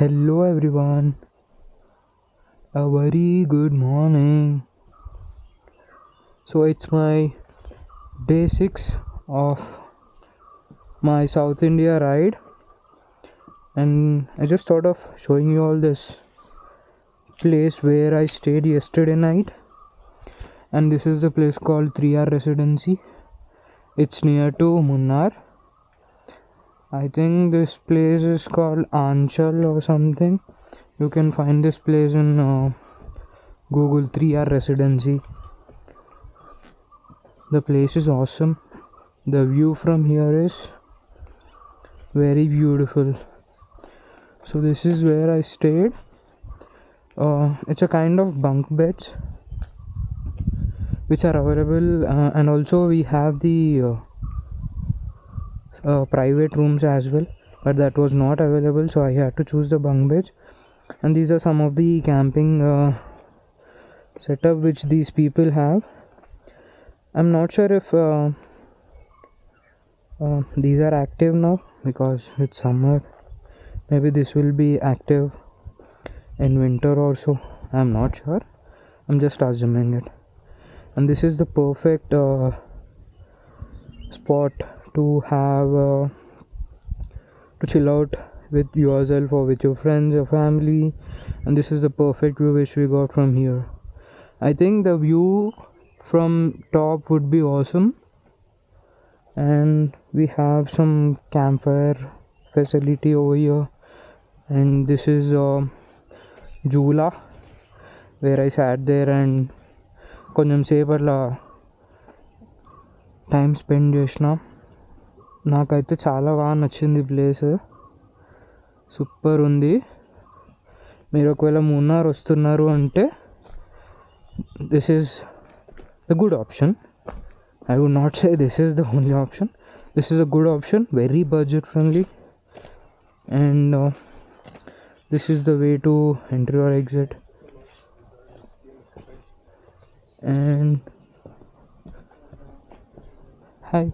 Hello everyone, a very good morning. So it's my day 6 of my South India ride, and I just thought of showing you all this place where I stayed yesterday night. And this is the place called 3R Residency. It's near to Munnar. I think this place is called Anchal or something. You can find this place in Google 3R Residency. The place is awesome. The view from here is very beautiful. So this is where I stayed. It's a kind of bunk beds which are available, and also we have the private rooms as well, but that was not available, so I had to choose the bunk beds. And these are some of the camping setup which these people have. I'm not sure if these are active now because it's summer. Maybe this will be active in winter also. I'm not sure. I'm just assuming it. And this is the perfect spot to have to chill out with yourself or with your friends or family. And this is the perfect view which we got from here. I think the view from top would be awesome. And we have some campfire facility over here, and this is Jula where I sat there and కొంచెం సేపు అట్లా time spend చేసిన. నాకైతే చాలా బాగా నచ్చింది place, super ఉంది. మీరు ఒకవేళ మున్నార్ వస్తున్నారు అంటే this is the good option. I would not say this is the only option. This is a good option, very budget friendly, and this is the way to enter or exit. And hi.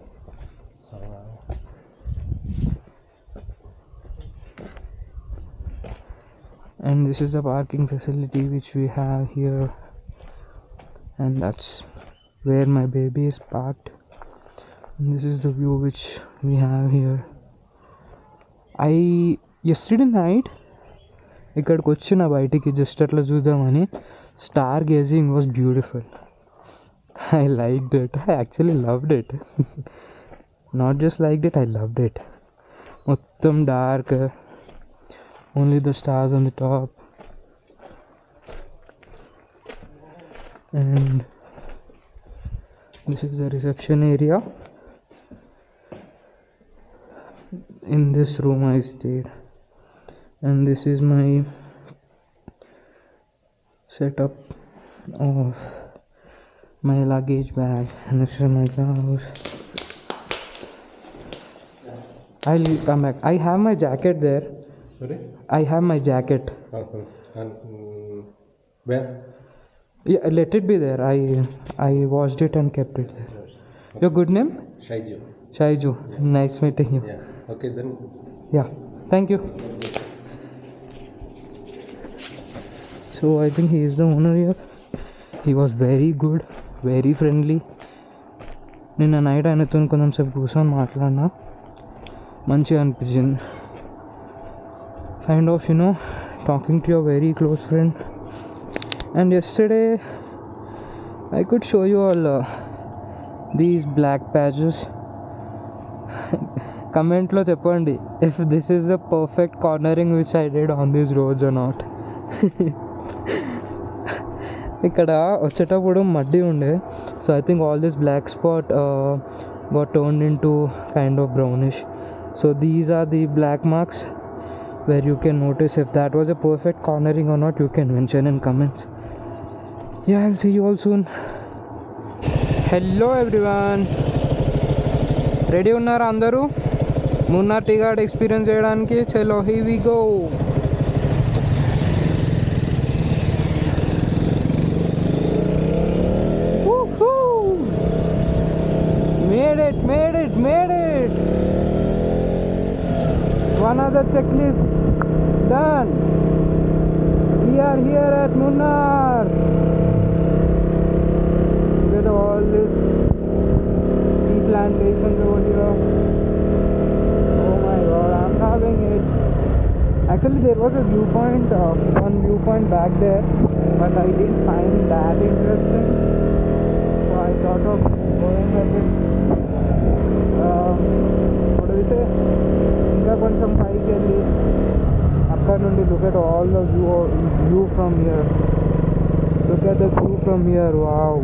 And this is the parking facility which we have here, and that's where my baby is parked. And this is the view which we have here. Yesterday night ఇక్కడికి వచ్చిన బయటికి just అట్లా చూద్దామని. Star gazing was beautiful. I liked it. I actually loved it. Not just liked it, I loved it. మొత్తం dark, only the stars on the top. And this is the reception area. In this room I stayed, and this is my setup of my luggage bag, and this is my gloves. I'll come back. I have my jacket there. Sorry? I have my jacket. And where? Yeah, let it be there. I washed it and kept it there. Okay. Your good name? Shaiju. Shaiju. Nice meeting you. Yeah. Okay then. Yeah. Thank you. So I think he is the owner here. He was very good, very friendly. నిన్న night ఆయనతో కొంచెం సేపు కూర్చొని మాట్లాడినా, మంచిగా అనిపించింది. Kind of talking to your very close friend. And yesterday I could show you all these black patches. Comment lo cheppandi if this is the perfect cornering which I did on these roads or not. ఇక్కడ వచ్చేటప్పుడు muddy ఉండే, so I think all this black spot got turned into kind of brownish. So these are the black marks where you can notice if that was a perfect cornering or not. You can mention in comments. Yeah, I'll see you all soon. Hello everyone, ready ఉన్నారా అందరూ Munnar tea gourd experience చేయడానికి? చలో here we go. Made it. One other checklist done. We are here at Munnar. Look at all this tea plantations over here. Oh my god, I'm loving it. Actually, there was a viewpoint, one viewpoint back there, but I didn't find that interesting. So I thought of going with it. What do we say? ఇంకా కొంచెం పైకి వెళ్ళి అక్కడ నుండి look at all the view from here. Look at the view from here. Wow.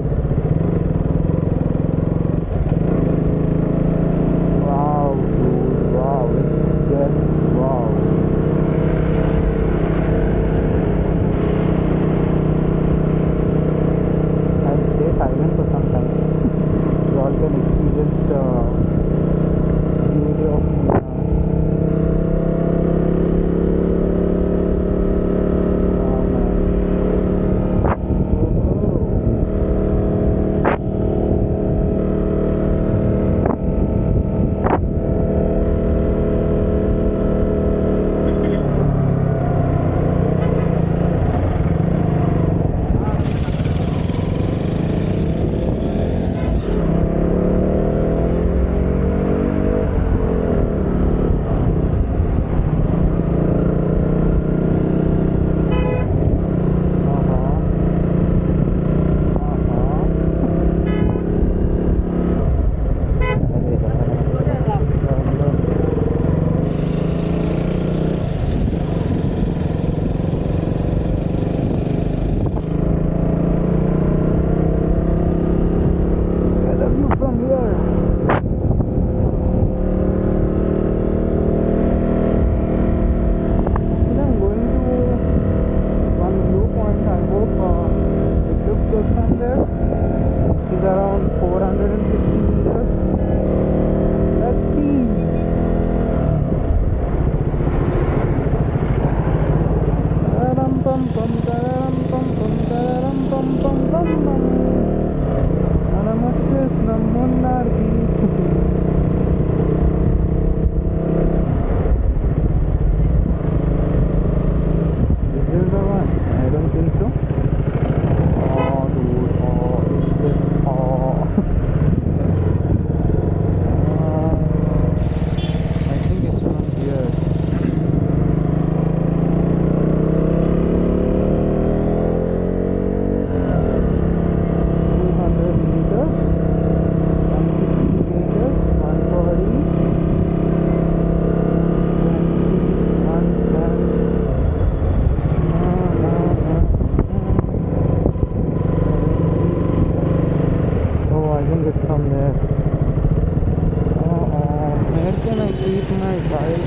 Wow, dude. Wow. It's just wow. I'll stay silent for some time. You all can experience the beauty of Munnar. Wow, man. Get a view from here. Actually, I'm going to one viewpoint. I hope it looks good from there. It's around 450 meters. Let's see. Tararam pam pam tararam pam pam tararam pam pam pam pam. Namaste Munnar ki. This is the one. I don't think so. Oh, dude. Oh, it's just oh. I think it's from here. 200 meters, 160 meters, 140, 20, 110. Oh, I think it's from there. Where can I keep my bike?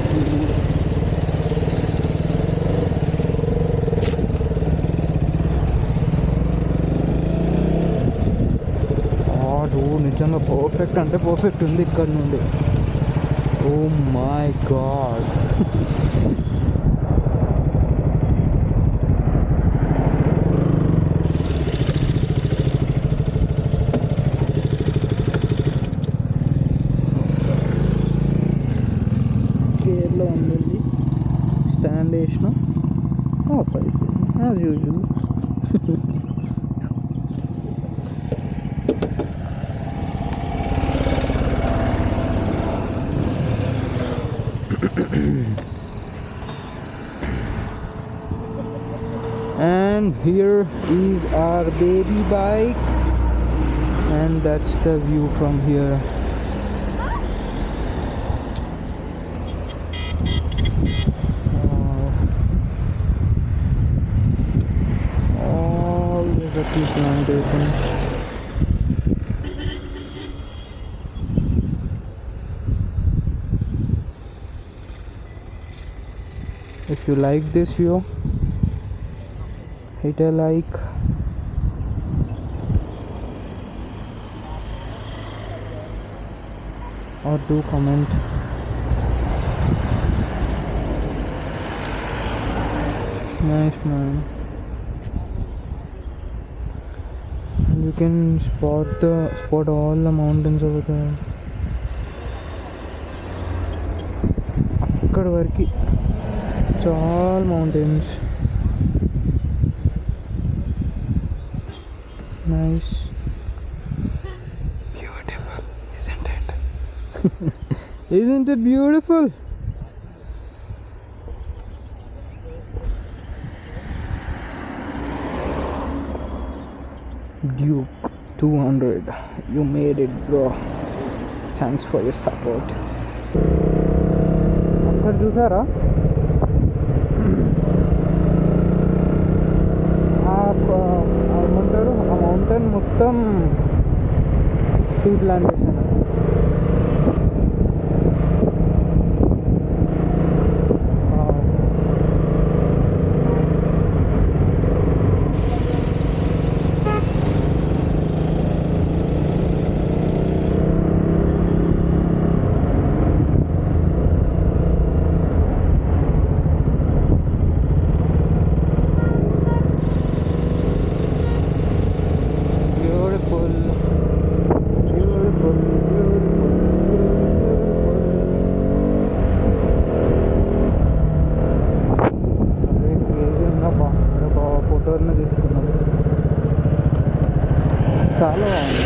నిజంగా perfect అంటే perfect ఉంది ఇక్కడ నుండి. Oh my God. గేర్లో ఉంది, stand వేసిన off అయిపోయింది as usual. And here is our baby bike, and that's the view from here. All the tea plantations. If you like this view, hit a like, or do comment. Nice, man. And you can spot all the mountains over there. అక్కడ వరకు It's all mountains. Nice. Beautiful, isn't it? Isn't it beautiful? Duke 200. You made it, bro. Thanks for your support. అక్కడ చూసారా ఏమంటారు ఆ mountain మొత్తం tea plantation. ఫోటోని తీసుకున్నాం, చాలా బాగుంది.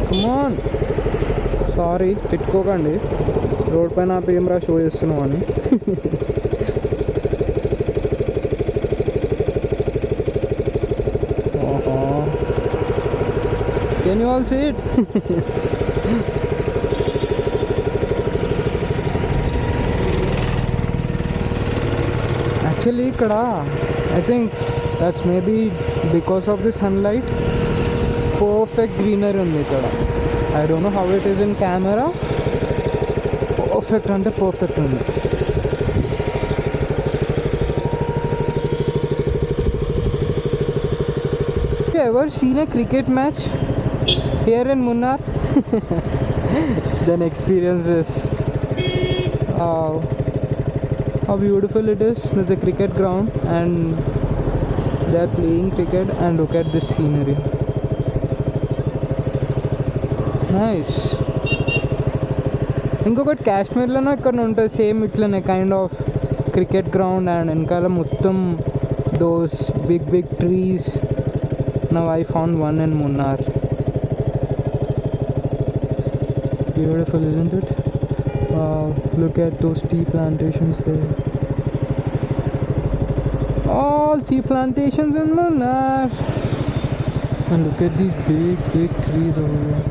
కమాన్, సారీ తిట్టుకోకండి, రోడ్ పైన పేమరా షో చేస్తున్నాం అని. Can you all see it? Actually ఇక్కడ I think that's maybe because of the sunlight perfect greenery ఉంది ఇక్కడ. I don't know how it is in camera. Perfect అంటే పర్ఫెక్ట్ ఉంది. Ever seen a cricket match here in Munnar? Then experience this. How beautiful it is. There's a cricket ground and they're playing cricket, and look at this scenery. Nice. ఇంకొకటి కాశ్మీర్లోనే ఇక్కడ ఉంటుంది same ఇట్లనే kind of cricket ground, and వెనకాల మొత్తం those big big trees. Now I found one in Munnar. Beautiful, isn't it? Look at those tea plantations there. All tea plantations in Munnar. And look at these big big trees over there.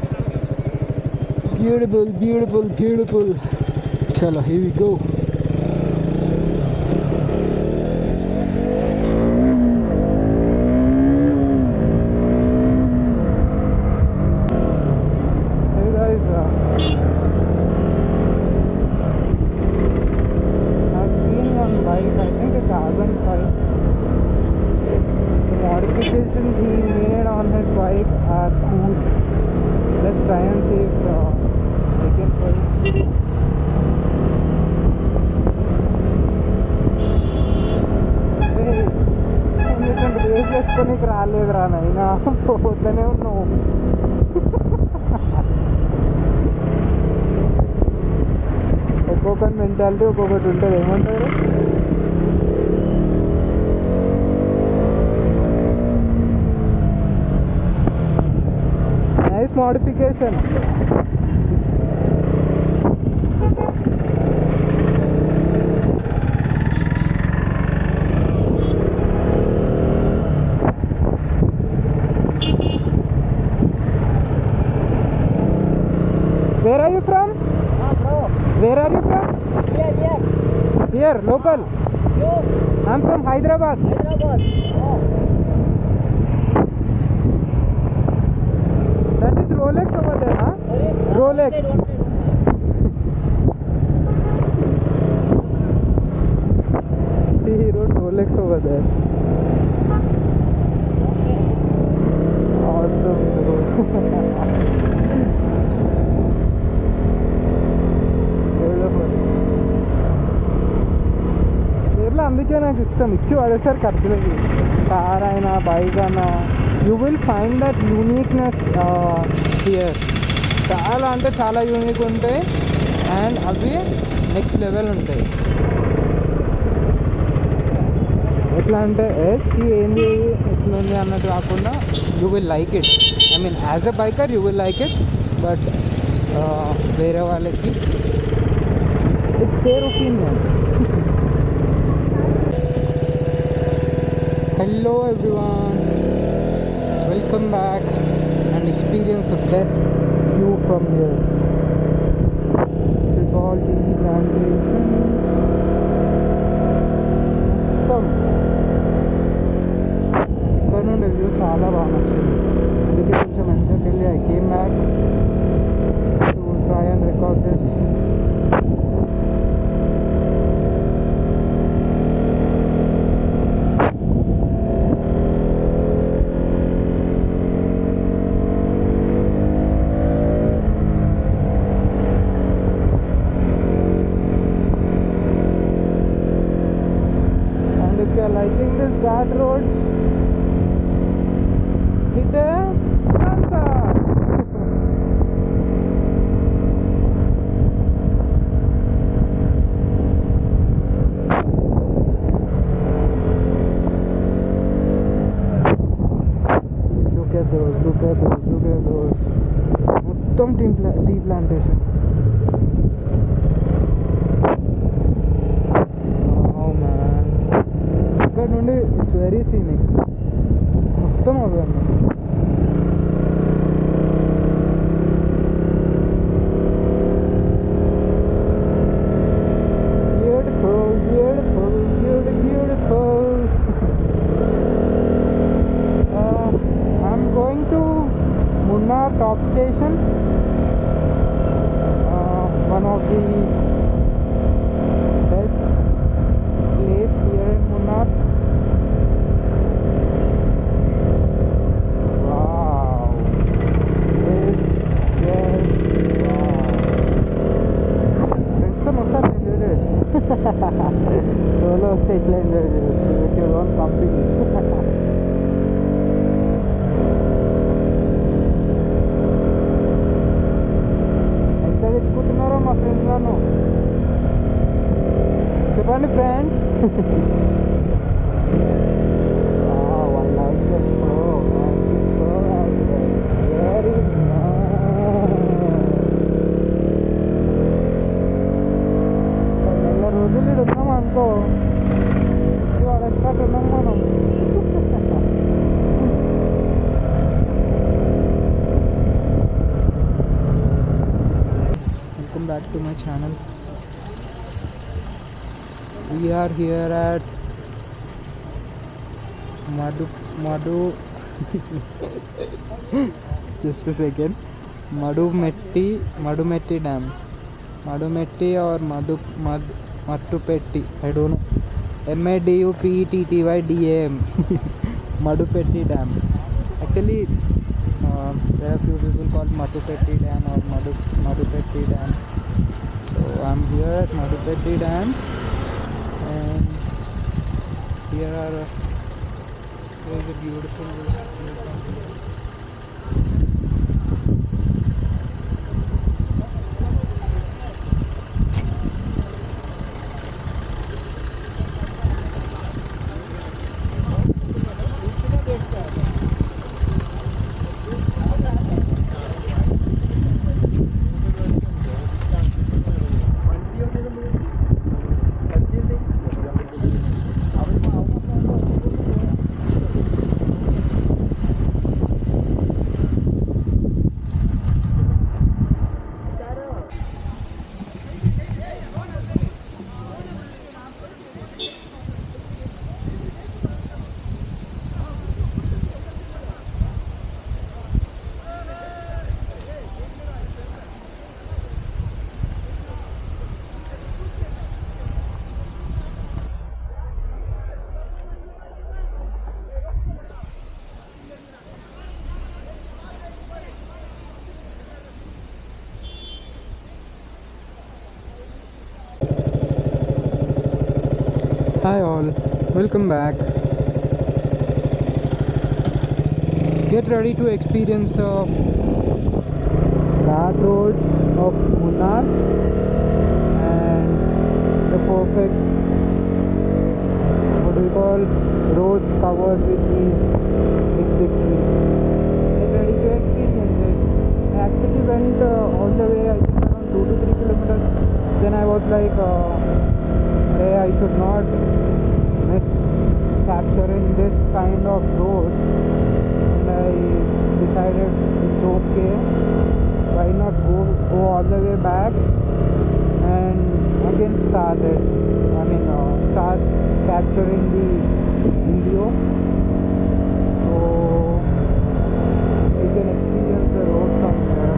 Beautiful, beautiful, beautiful. Chalo, here we go. Hey guys, I've seen one bike, I think a carbon bike. The modifications he made on his bike are cool. Let's try and see if I can find. Hey, ఎందుకంటే race వేసుకొని రాలేదురా నైనా, పోతూనే ఉన్నావు. ఒక్కొక్కటి mentality ఒక్కొక్కటి ఉంటుంది. ఏమంటారు? Nice modification. Where are you from? Bro. Where are you from? Here. Here, local. You. I'm from Hyderabad. Hyderabad. Oh. That is Rolex over there, huh? Sorry? Rolex. One side. See, he wrote Rolex over there. Awesome, bro. Beautiful. Kerala అందుకే నాకు ఇష్టం. ఇచ్చి పడేసారు ఖర్చులకి. Car అయినా bike అయినా you will find that uniqueness here. చాలా అంటే చాలా యూనిక్ ఉంటాయి అండ్ అవి నెక్స్ట్ లెవెల్ ఉంటాయి. ఎట్లా అంటే ఏంది ఎట్లుంది అన్నట్టు కాకుండా you will like it. I mean as a biker you will like it, but వేరే వాళ్ళకి it's their opinion. Hello everyone, welcome back and experience the best view from here. This is all tea plantation. మొత్తం ఇక్కడ నుండి view చాలా బాగా నచ్చింది. అందుకే కొంచెం వెనకకి వెళ్ళి I came back to try and record this. If you are liking this dirt road, hit a thumbs up. Look at those. మొత్తం టీ ప్లాంటేషన్. ఇక్కడ నుండి ఇట్స్ వెరీ సీనిక్. మొత్తం అవి అన్నీ. Beautiful. I'm going to Munnar top station, one of the best place here in Munnar. Wow, it's just wow. Friends తో మొత్తం enjoy చేయొచ్చు. Solo వస్తే ఇట్లా ఎంజాయ్ చేయొచ్చు విత్ యువర్ ఓన్ కంపెనీ. ఎంత తెచ్చుకుంటున్నారో మా ఫ్రెండ్స్ నన్ను చెప్పండి friends. Wow, I like that flow, man. This flow has been very nice. నెల రోజులు ఇక్కడ ఉన్నాం అనుకో, వచ్చి వాడేసినట్టు ఉన్నాం మనం. Welcome back to my channel. We are here at Madu just a second. Madumetti Dam. Madumetti or Mattupetti, I don't know. Madupettydam. Madupetti Dam. Actually, there are few people called Mattupetti Dam or Madupetti Dam. So I'm here at Madupetti Dam, and here is a beautiful view from here. Hi all, welcome back. Get ready to experience the bad roads of Munnar and the perfect, what do we call, roads covered with these big big trees. Get ready to experience it. I actually went all the way, I think around 2 to 3 kilometers. Then I was like, hey, I should not miss capturing this kind of road. And I decided it's okay, why not go all the way back and again start capturing the video, so you can experience the road from here.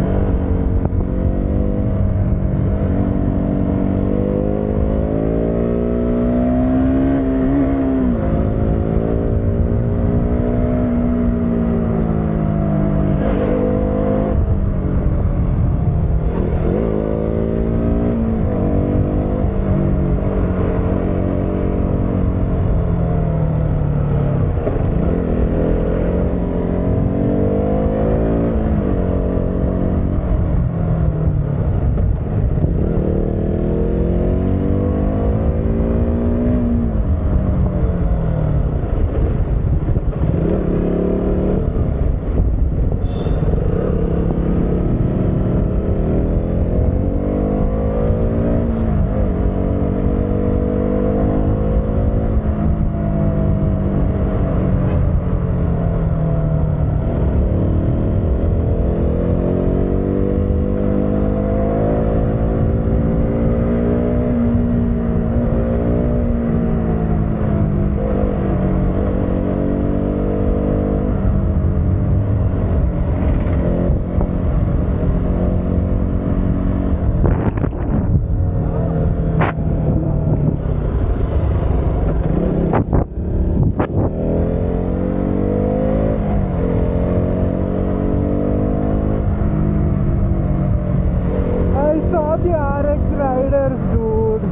The RX riders, dude.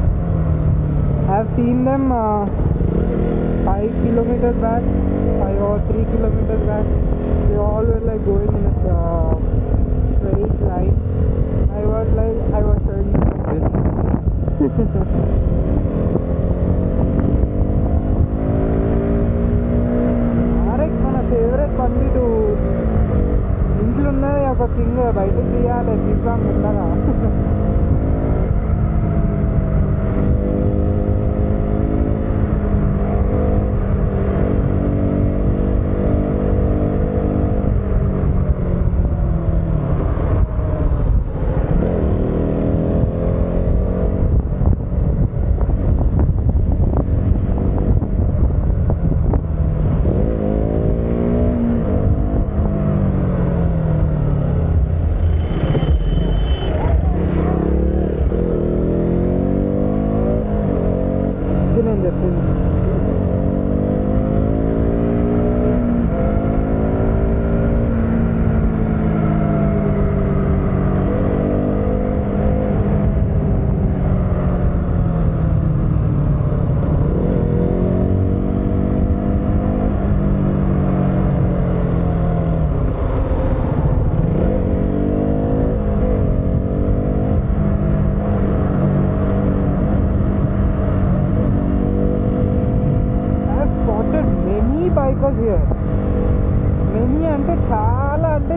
I've seen them 5 kilometers back, 5 or 3 kilometers back. They all were like going in a straight line. I was showing them like this. RX మన favourite బండి, dude. ఇంట్లో ఉన్నది ఒక king, బయటకు తీయాలి తీసాం మెల్లగా. Bikers here. Many అంటే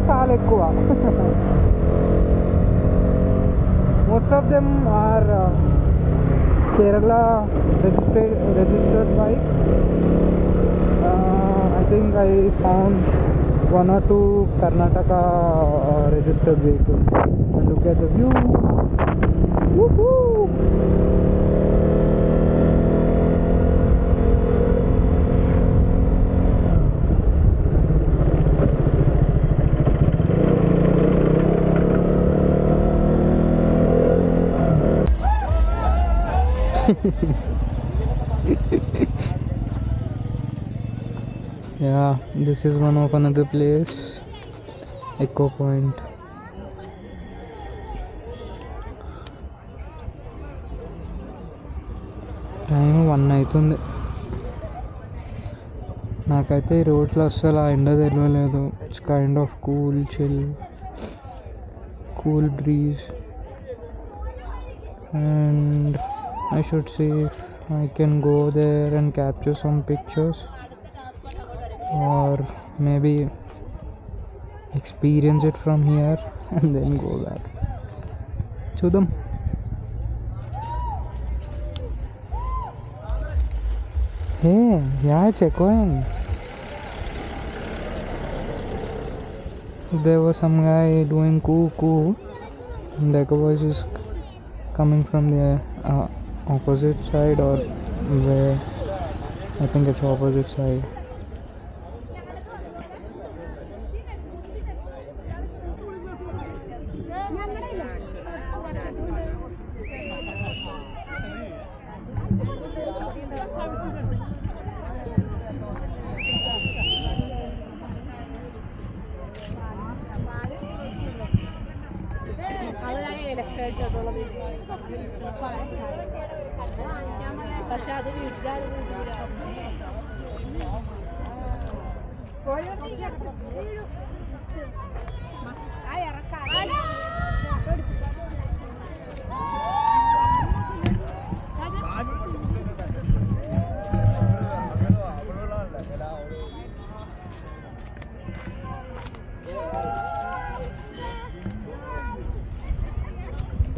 చాలా ఎక్కువ. Most of them are Kerala registered bikes. I think I found 1 or 2 Karnataka registered vehicles. And look at the view. Woohoo! Yeah, this is one of another place, Echo Point. Time 1 అవుతుంది. నాకైతే ఈ రోడ్లో అస్సలు ఆ ఎండ తెలియలేదు. It's kind of cool chill, cool breeze, and I should see if I can go there and capture some pictures, or maybe experience it from here and then go back. చూద్దాం. Hey, yeah, it's echoing. There was some guy doing coo coo, and the echo voice is coming from the opposite side, or where I think it's opposite side. പക്ഷെ അത് വീട്ടുകാർ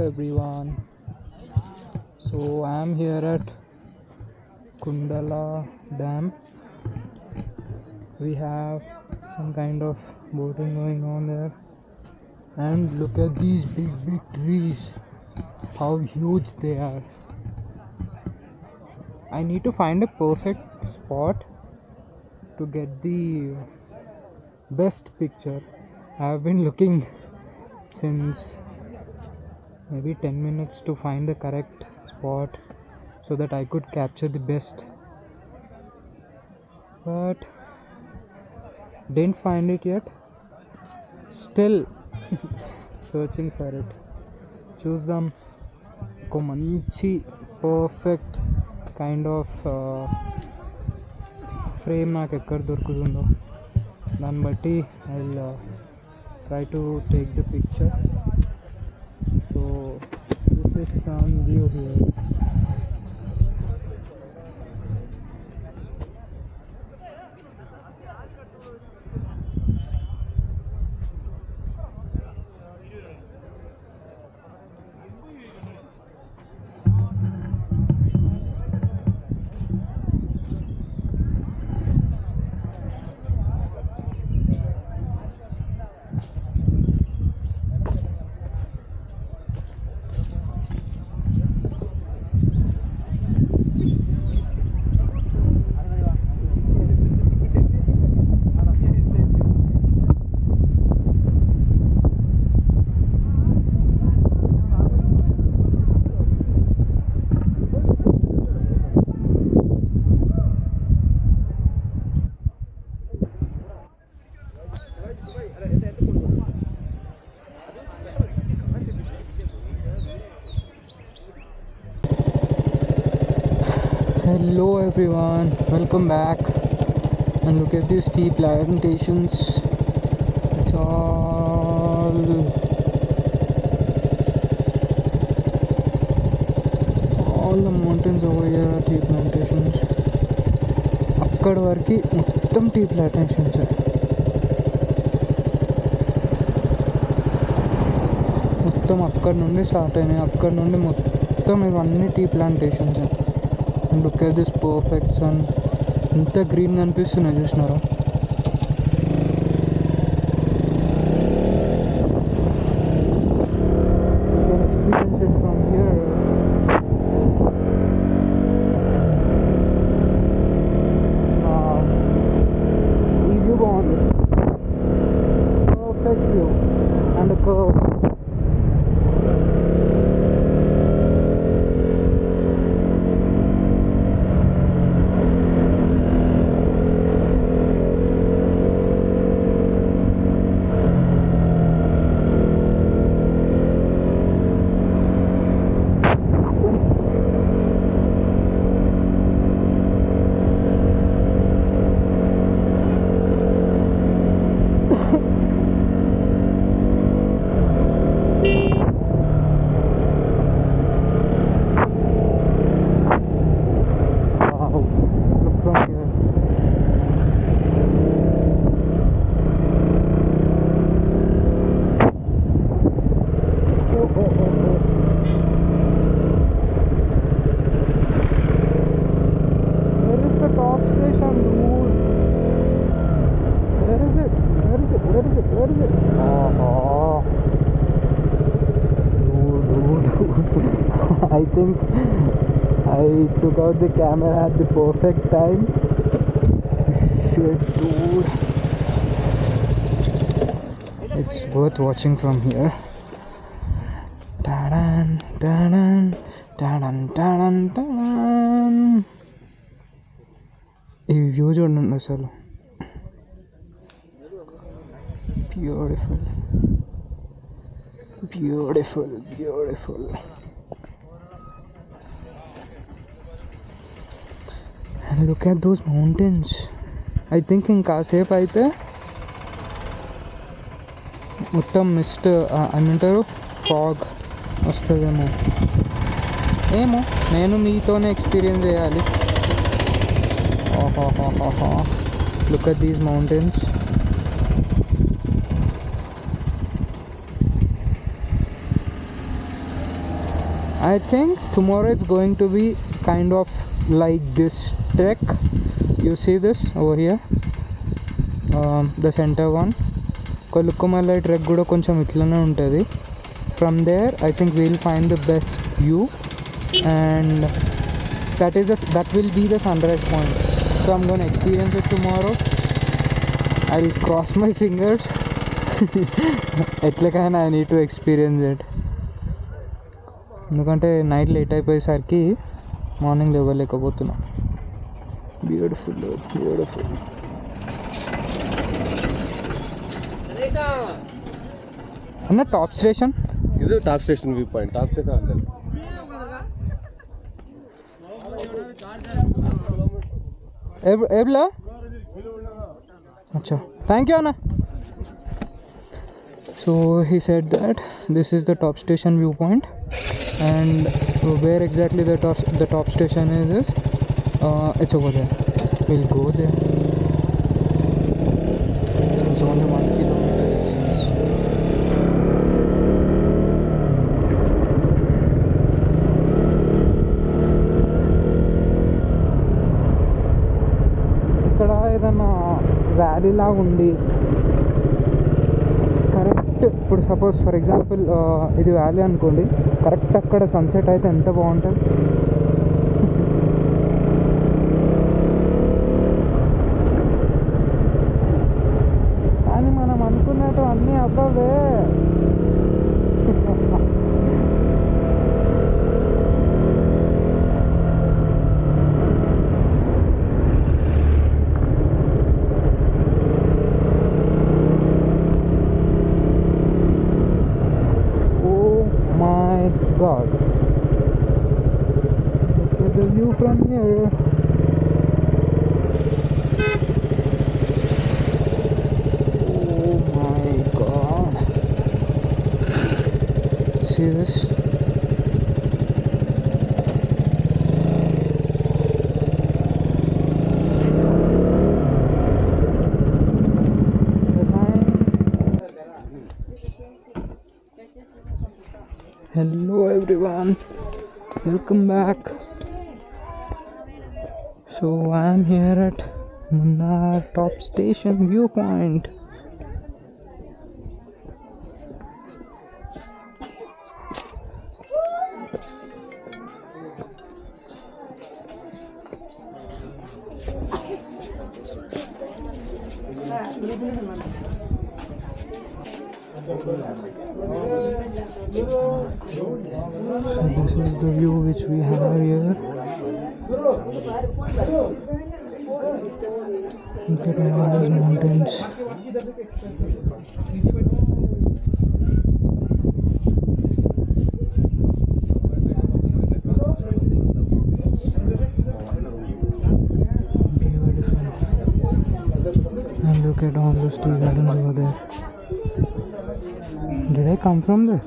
Everyone, so I'm here at Kundala Dam. We have some kind of boating going on there, and look at these big trees, how huge they are. I need to find a perfect spot to get the best picture. I have been looking since maybe 10 minutes to find the correct spot so that I could capture the best, but didn't find it yet. Still searching for it. Choose them ఒక మంచి perfect kind of frame నాకు ఎక్కడ దొరుకుతుందో దాన్ని బట్టి I will try to take the picture. So this is some view here. Hello everyone, welcome back. And look at these tea plantations. It's all the mountains over here are tea plantations. అక్కడ వరకు మొత్తం tea plantations. మొత్తం అక్కడ నుండి start అయినాయి. అక్కడ నుండి మొత్తం ఇవన్నీ tea plantations. Look at this perfect sun. ఎంత గ్రీన్ కనిపిస్తున్నాయి చూసినారా? Perfect view and a curve. I think I took out the camera at the perfect time. Shit, dude. It's worth watching from here. Ta-dan, ta-dan, ta-dan, ta-dan, ta-dan. ఈ view చూడండి అసలు, beautiful beautiful beautiful. And look at those mountains. I think ఇంకాసేపు అయితే మొత్తం Mist ఏమంటారు fog వస్తుందేమో, ఏమో, నేను మీతోనే ఎక్స్పీరియన్స్ చేయాలి. Look at these mountains. I think tomorrow it's going to be kind of like this trek. You see this over here, the center one. Kolukkumala trek kuda koncham itlane untadi. From there I think we'll find the best view, and that will be the sunrise point. So I'm going to experience it tomorrow. I'll cross my fingers. ఎట్లకైనా I need to experience it. ఎందుకంటే night late అయిపోయేసరికి morning లేవలేకపోతున్నా. Beautiful beautiful. అన్న top station ఇది top station view point. Top station అంటే ఏబ్లా. అచ్చా, thank you అన్న. So he said that this is the top station viewpoint, and where exactly the top station is it's over there. We'll go there. It's only 1 kilometer distance. ఇక్కడ ఏదన్నా valley లాగా ఉండి correct, ఇప్పుడు suppose for example ఇది valley అనుకోండి, correct అక్కడ sunset అయితే ఎంత బాగుంటుంది. కానీ మనం అనుకున్నట్టు అన్నీ అవ్వవే. God, look at the view from here. Oh my God, see this? Hello everyone, welcome back. So I'm here at Munnar top station viewpoint. So this is the view which we have here. Look at all these mountains. Beautiful. And look at all those tea gardens over there. Did I come from there?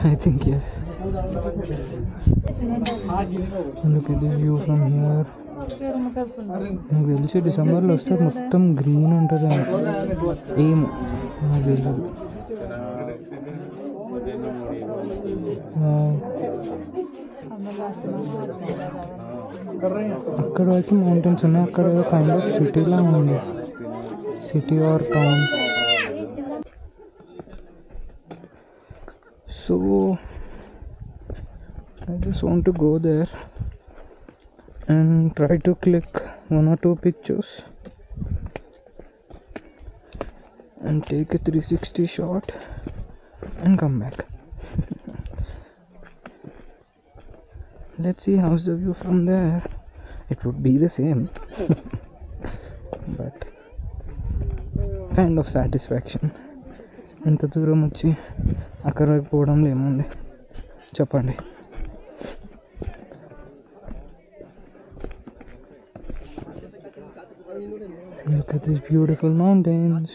I think yes. And look at the view from here. నాకు తెలిసి డిసెంబర్లో వస్తే మొత్తం green ఉంటుంది ఏమో, నాకు తెలియదు. అక్కడ వరకు మౌంటైన్స్ ఉన్నాయి, అక్కడ ఏదో కైండ్ ఆఫ్ సిటీలా ఉంది, city are town. So I just want to go there and try to click one or two pictures and take a 360 shot and come back. Let's see how's the view from there. It would be the same but kind of satisfaction. ఇంత దూరం వచ్చి అక్కడ వైపు పోవడంలో ఏముంది చెప్పండి. Look at these beautiful mountains.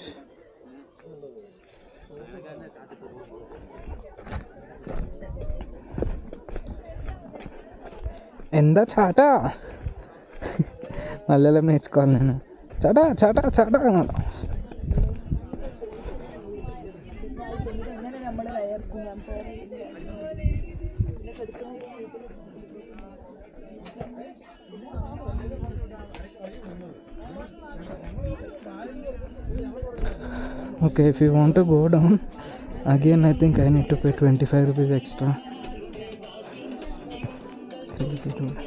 ఎంత చాట మళ్ళీ నేర్చుకోవాలి నేను. చాట చాట చాట అనాలి. Okay, if you want to go down again, I think I need to pay 25 rupees extra. Crazy dude.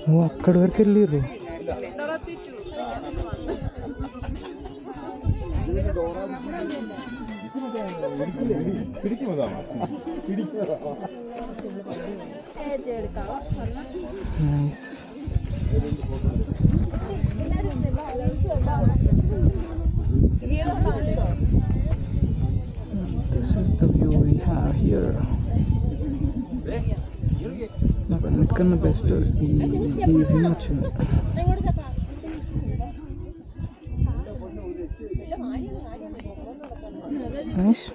ఓ అక్కడి వరకు వెళ్ళిర్రు. This is the view we have here. నాకు అన్నిటికన్నా బెస్ట్ ఈ వ్యూ వచ్చింది. నైస్.